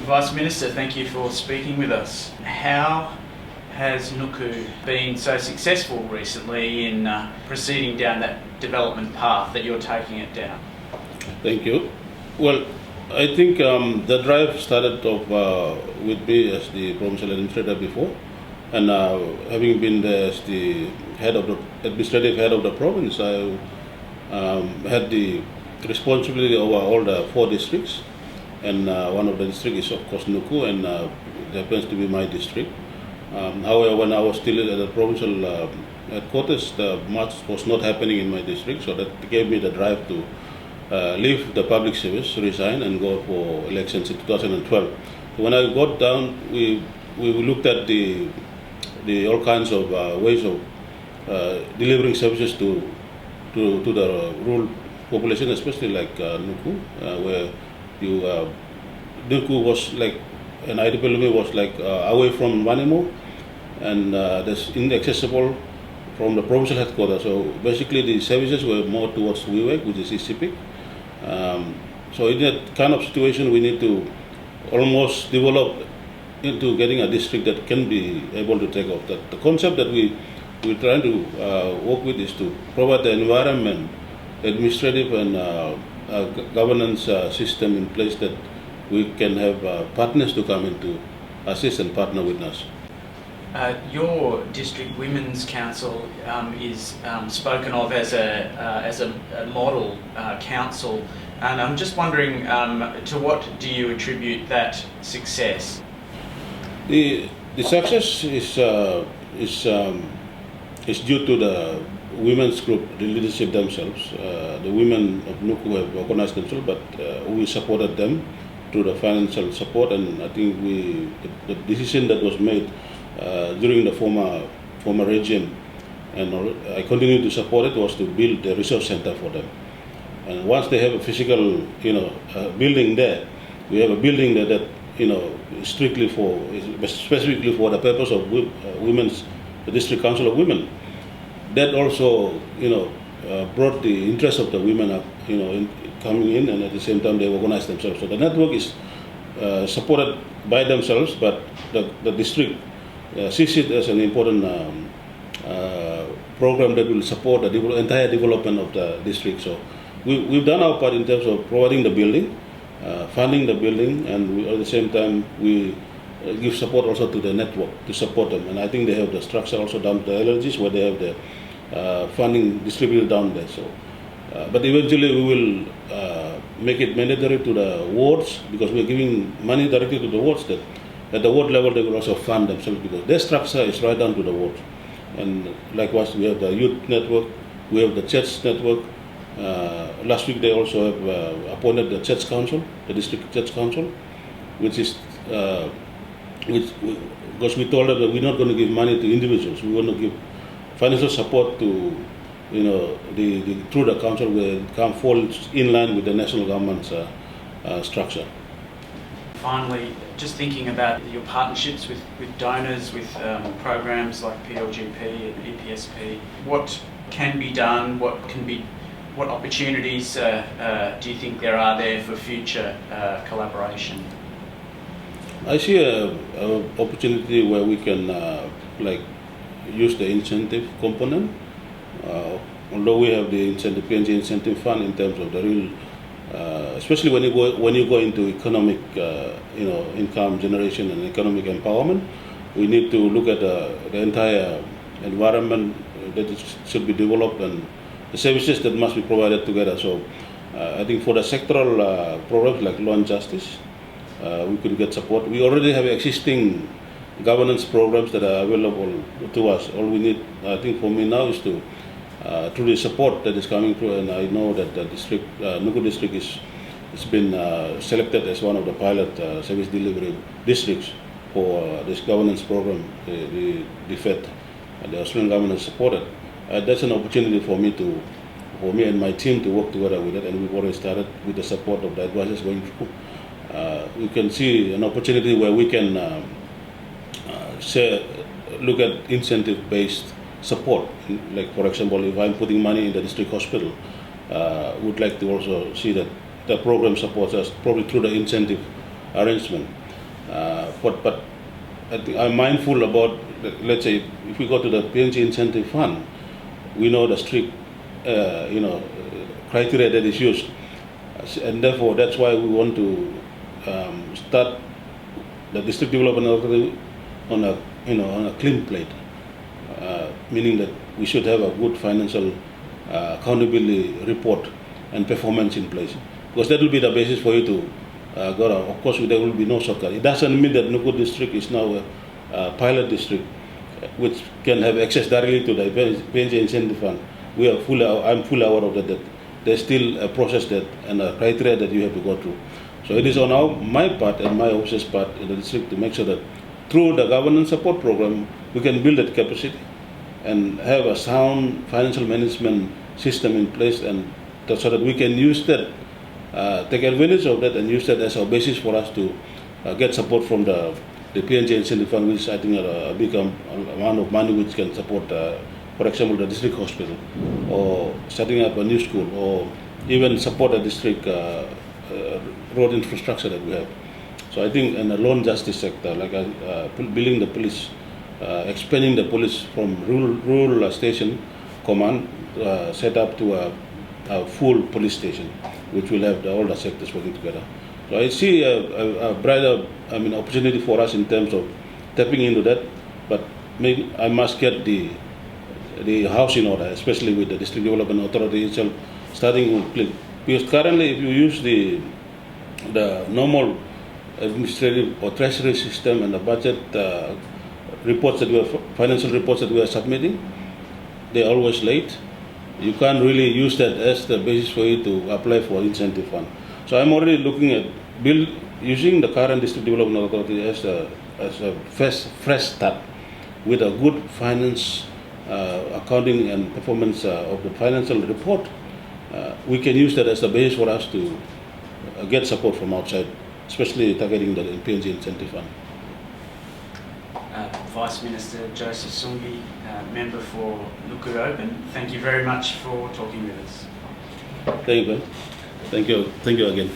Vice Minister, thank you for speaking with us. How has Nuku been so successful recently in proceeding down that development path that you're taking it down? Thank you. Well, I think the drive started off with me as the Provincial Administrator before, and having been as the administrative head of the province, I had the responsibility over all the 4 districts, and one of the districts is of course Nuku, and it happens to be my district. However, when I was still at the provincial headquarters, much was not happening in my district, so that gave me the drive to leave the public service, resign, and go for elections in 2012. So when I got down, we looked at the all kinds of ways of delivering services to the rural population, especially like Nuku, where Nuku was like, an IDP was like away from Wanimo, and that's inaccessible from the provincial headquarters. So basically the services were more towards WIWEC, which is ECPIC. So in that kind of situation, we need to almost develop into getting a district that can be able to take off. The concept that we're trying to work with is to provide the environment, administrative and governance system in place that we can have partners to come in to assist and partner with us. Your district women's council is spoken of as a model council, and I'm just wondering, to what do you attribute that success? The success is due to the women's group, the leadership themselves. The women of Nuku have organized themselves, but we supported them through the financial support, and I think the decision that was made during the former regime, and I continue to support it, was to build a resource center for them. And once they have a physical, building there, we have a building there that, specifically for the purpose of the District Council of Women. That also, brought the interest of the women up, in coming in, and at the same time they organize themselves. So the network is supported by themselves, but the district sees it as an important program that will support the entire development of the district. So we've done our part in terms of providing the building, funding the building, and at the same time we give support also to the network to support them. And I think they have the structure also down to the LLGs where they have the funding distributed down there. So, but eventually we will make it mandatory to the wards, because we're giving money directly to the wards, that at the ward level they will also fund themselves, because their structure is right down to the ward. And likewise, we have the youth network, we have the church network. Last week they also have appointed the church council, the district church council, because we told them that we're not going to give money to individuals. We want to give financial support to, through the council, where it can fall in line with the national government's structure. Finally, just thinking about your partnerships with donors, with programs like PLGP and EPSP, what can be done, what opportunities do you think there are there for future collaboration? I see an opportunity where we can use the incentive component. Although we have the PNG incentive fund in terms of the real, especially when you go into economic, income generation and economic empowerment, we need to look at the entire environment that should be developed and the services that must be provided together. So I think for the sectoral programs like law and justice, we could get support. We already have existing governance programs that are available to us. All we need, I think, for me now is to through the support that is coming through, and I know that the district, Nuku district, has been selected as one of the pilot service delivery districts for this governance program, the FED, the Australian government has supported. That's an opportunity for me and my team to work together with it, and we've already started with the support of the advisors going through. We can see an opportunity where we can look at incentive-based support. Like, for example, if I'm putting money in the district hospital, would like to also see that the program supports us probably through the incentive arrangement. But I think I'm mindful about, let's say, if we go to the PNG incentive fund, we know the strict, criteria that is used, and therefore that's why we want to start the district development authority on a clean plate, meaning that we should have a good financial accountability report and performance in place, because that will be the basis for you to go around. Of course, there will be no shortcut. It doesn't mean that Nuku district is now a pilot district, which can have access directly to the PNG incentive fund. I'm fully aware of that there's still a process and a criteria that you have to go through. So it is on my part and my office's part in the district to make sure that through the governance support program, we can build that capacity and have a sound financial management system in place, and so that we can use that, take advantage of that and use that as our basis for us to get support from the PNG incentive fund, which I think are a big amount of money which can support, for example, the district hospital, or setting up a new school, or even support a district road infrastructure that we have. So I think in the law and justice sector, like building the police, expanding the police from rural station command set up to a full police station, which will have all the sectors working together. So I see a brighter, opportunity for us in terms of tapping into that, but maybe I must get the house in order, especially with the district development authority itself starting with clean. Because currently, if you use the normal administrative or treasury system and the budget reports that financial reports that we are submitting, they're always late. You can't really use that as the basis for you to apply for incentive fund. So I'm already looking at using the current district development authority as a fresh start with a good finance, accounting and performance of the financial report. We can use that as the basis for us to get support from outside, especially targeting the PNG incentive fund. Vice Minister Joseph Sungi, member for Nuku Open, thank you very much for talking with us. Thank you, Ben. Thank you again.